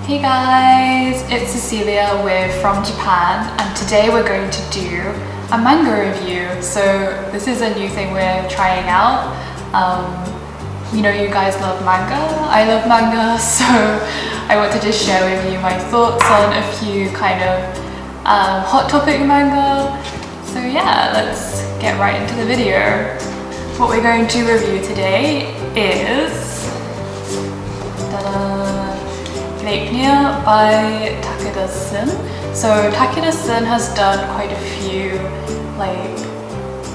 Hey guys, it's Cecilia, we're from Japan, and today we're going to do a manga review. So this is a new thing we're trying out. You know, you guys love manga, I love manga, so I want to just share with you my thoughts on a few kind of hot topic manga. So yeah, let's get right into the video. What we're going to review today is Gleipnir by Takeda. So Takeda has done quite a few like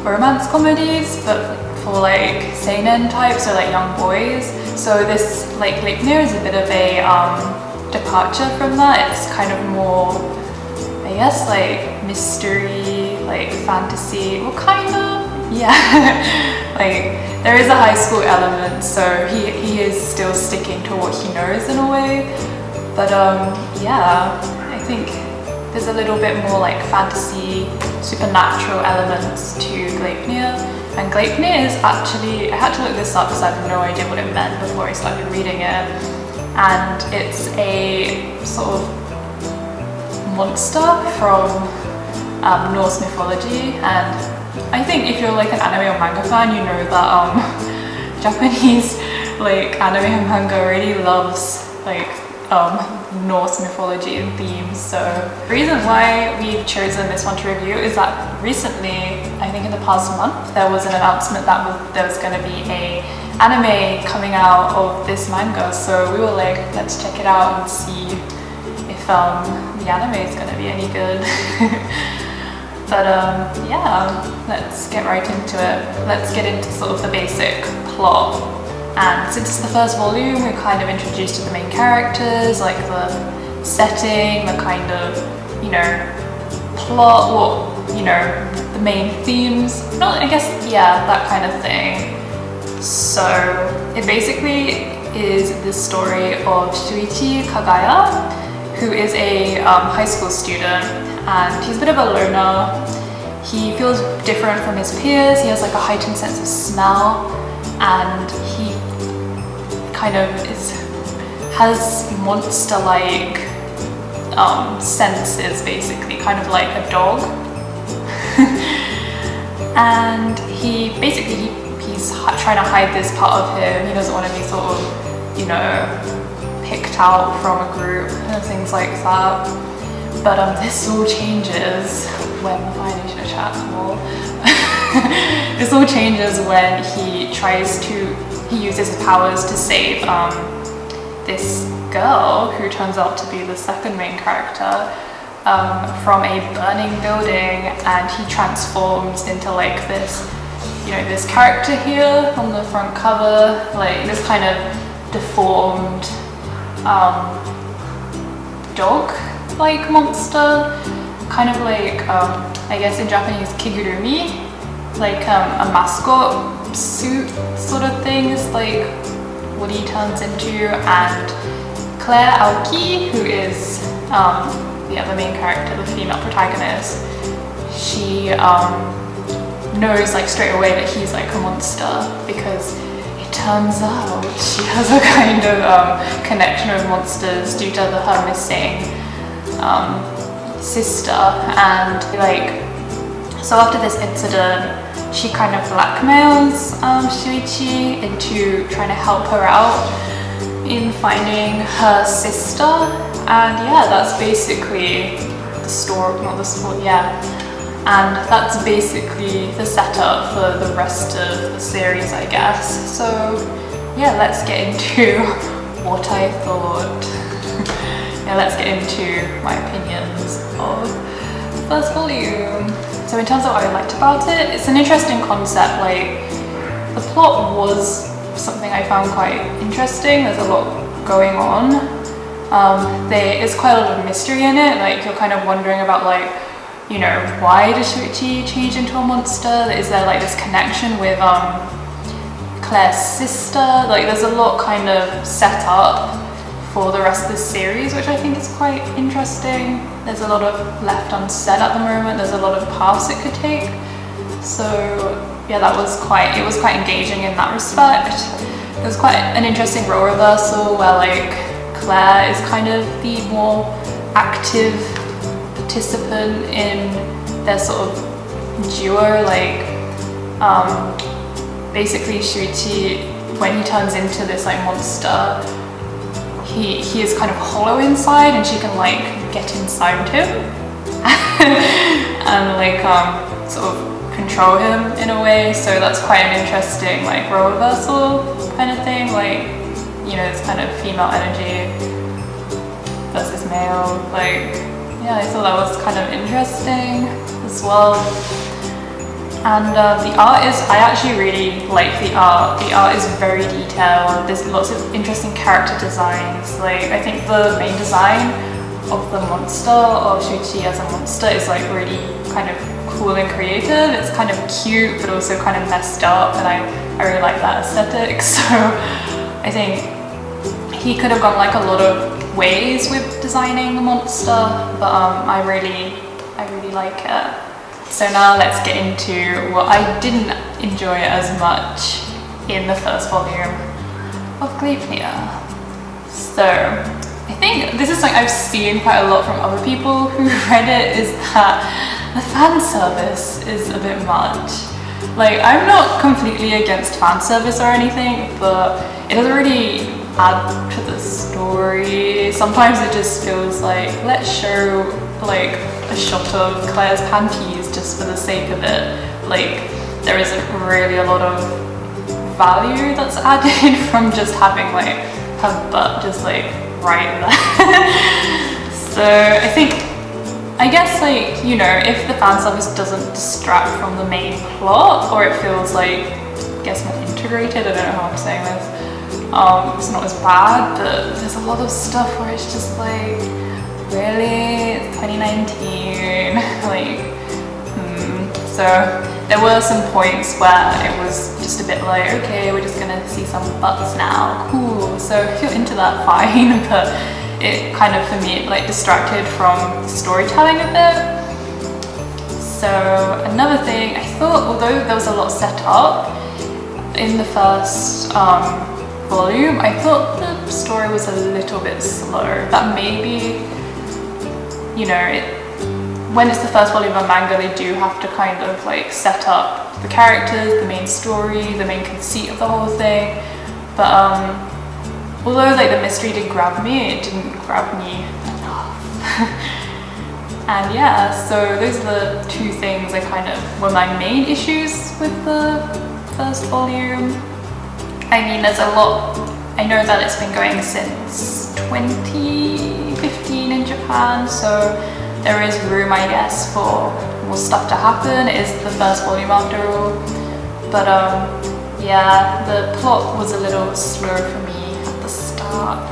romance comedies, but for like seinen types, so like young boys. So this like Gleipnir is a bit of a departure from that. It's kind of more, I guess, like mystery, like fantasy, well kind of, yeah. Like there is a high school element, so he is still sticking to what he knows in a way. But yeah, I think there's a little bit more like fantasy, supernatural elements to Gleipnir. And Gleipnir is actually, I had to look this up because I had no idea what it meant before I started reading it. And it's a sort of monster from Norse mythology. And I think if you're like an anime or manga fan, you know that Japanese like anime and manga really loves like Norse mythology and themes. So the reason why we've chosen this one to review is that recently, I think in the past month, there was an announcement that there was going to be a anime coming out of this manga. So we were like, let's check it out and see if the anime is going to be any good. But yeah, let's get right into it. Let's get into sort of the basic plot. And since it's the first volume, we're kind of introduced to the main characters, like the setting, the kind of, you know, plot, what, you know, the main themes. Not, I guess, yeah, that kind of thing. So it basically is the story of Shuichi Kagaya, who is a high school student, and he's a bit of a loner. He feels different from his peers. He has like a heightened sense of smell, and he kind of has monster-like senses, basically, kind of like a dog. And he's trying to hide this part of him. He doesn't want to be sort of, you know, picked out from a group and things like that. But this all changes when this all changes when he uses his powers to save this girl who turns out to be the second main character from a burning building, and he transforms into like this, you know, this character here on the front cover, like this kind of deformed dog-like monster, kind of like I guess in Japanese kigurumi, like a mascot suit sort of thing is like what he turns into. And Claire Aoki, who is the other main character, the female protagonist, she knows like straight away that he's like a monster, because it turns out she has a kind of connection with monsters due to her missing sister. And like, so after this incident, she kind of blackmails Shuichi into trying to help her out in finding her sister. And yeah, that's basically the story, not the story, yeah. And that's basically the setup for the rest of the series, I guess. So yeah, let's get into what I thought. Yeah, let's get into my opinions of the first volume. So in terms of what I liked about it, it's an interesting concept. Like, the plot was something I found quite interesting. There's a lot going on. There is quite a lot of mystery in it. Like, you're kind of wondering about, like, you know, why does Shuichi change into a monster? Is there like this connection with Claire's sister? Like, there's a lot kind of set up for the rest of the series, which I think is quite interesting. There's a lot of left unsaid at the moment. There's a lot of paths it could take. So yeah, it was quite engaging in that respect. It was quite an interesting role reversal where like Claire is kind of the more active participant in their sort of duo. Like basically Shuichi, when he turns into this like monster, he is kind of hollow inside, and she can like get inside him and like sort of control him in a way. So that's quite an interesting like role reversal kind of thing, like, you know, this kind of female energy versus male. Like, yeah, I thought that was kind of interesting as well. And the art is, I actually really like the art. The art is very detailed. There's lots of interesting character designs. Like, I think the main design of the monster, of Shuichi as a monster, is like really kind of cool and creative. It's kind of cute, but also kind of messed up, and I really like that aesthetic. So I think he could have gone like a lot of ways with designing the monster, but I really like it. So now let's get into what I didn't enjoy as much in the first volume of Gleipnir. So I think this is something I've seen quite a lot from other people who read it, is that the fan service is a bit much. Like, I'm not completely against fan service or anything, but it doesn't really add to the story. Sometimes it just feels like, let's show like a shot of Claire's panties just for the sake of it. Like, there isn't really a lot of value that's added from just having like her butt just like right there. So I guess, like, you know, if the fan service doesn't distract from the main plot, or it feels like, I guess, more integrated, I don't know how I'm saying this, it's not as bad. But there's a lot of stuff where it's just like, really? It's 2019? Like, So there were some points where it was just a bit like, okay, we're just gonna see some butts now, cool. So if you're into that, fine, but it kind of, for me, like distracted from the storytelling a bit. So another thing, I thought, although there was a lot set up in the first volume, I thought the story was a little bit slow. That maybe, you know, when it's the first volume of manga, they do have to kind of like set up the characters, the main story, the main conceit of the whole thing. But although like the mystery did grab me, it didn't grab me enough. And yeah, so those are the two things I kind of were my main issues with the first volume. I mean, there's a lot. I know that it's been going since 2015 in Japan, so there is room, I guess, for more stuff to happen. It is the first volume after all. But yeah, the plot was a little slow for me at the start.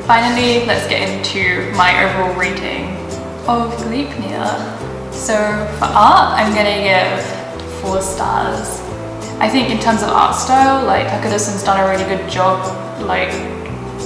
Finally, let's get into my overall rating of Gleipnir. So for art, I'm gonna give 4 stars. I think in terms of art style, like Takeda-san's done a really good job, like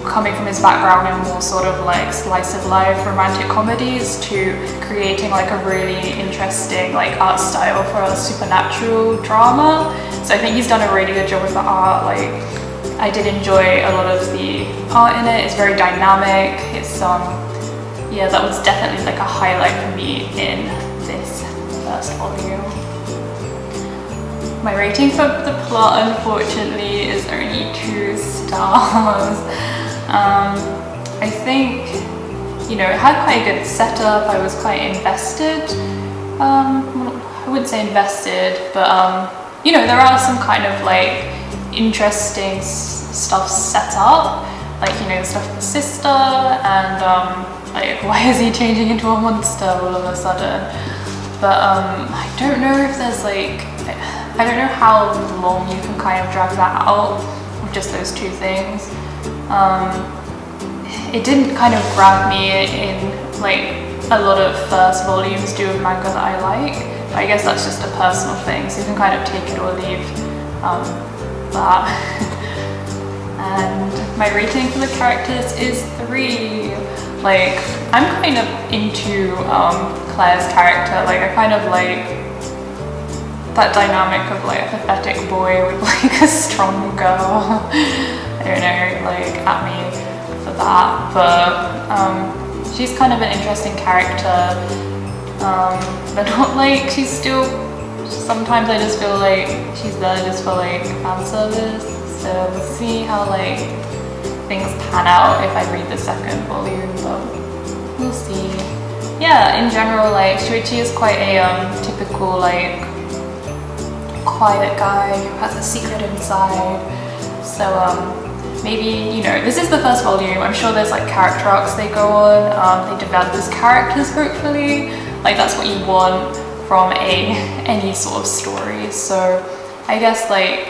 coming from his background in more sort of like slice of life romantic comedies to creating like a really interesting like art style for a supernatural drama. So I think he's done a really good job with the art. Like, I did enjoy a lot of the art in it. It's very dynamic. It's yeah, that was definitely like a highlight for me in this first volume. My rating for the plot, unfortunately, is only 2 stars. I think, you know, it had quite a good setup. I was quite invested. I wouldn't say invested, but you know, there are some kind of like interesting stuff set up, like, you know, the stuff with the sister, and like, why is he changing into a monster all of a sudden? But I don't know if there's like, I don't know how long you can kind of drag that out with just those 2 things. It didn't kind of grab me in like a lot of first volumes do of manga that I like. But I guess that's just a personal thing, so you can kind of take it or leave that. And my rating for the characters is 3. Like, I'm kind of into Claire's character. Like, I kind of like that dynamic of like a pathetic boy with like a strong girl. I don't know, like, at me. that, but she's kind of an interesting character, but not like she's still, sometimes I just feel like she's there just for like fan service, so we'll see how like things pan out if I read the second volume, but we'll see. Yeah, in general, like Shuichi is quite a typical like quiet guy who has a secret inside, so maybe, you know, this is the first volume, I'm sure there's like character arcs they go on, they develop as characters hopefully, like that's what you want from any sort of story, so I guess like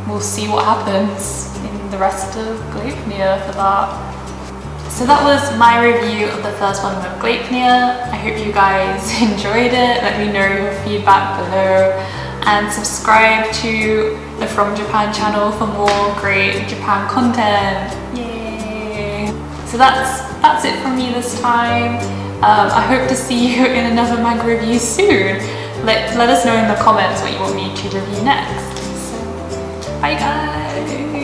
we'll see what happens in the rest of Gleipnir for that. So that was my review of the first volume of Gleipnir. I hope you guys enjoyed it, let me know your feedback below, and subscribe to the From Japan channel for more great Japan content. Yay! So that's it from me this time. I hope to see you in another manga review soon. Let us know in the comments what you want me to review next. So, bye guys!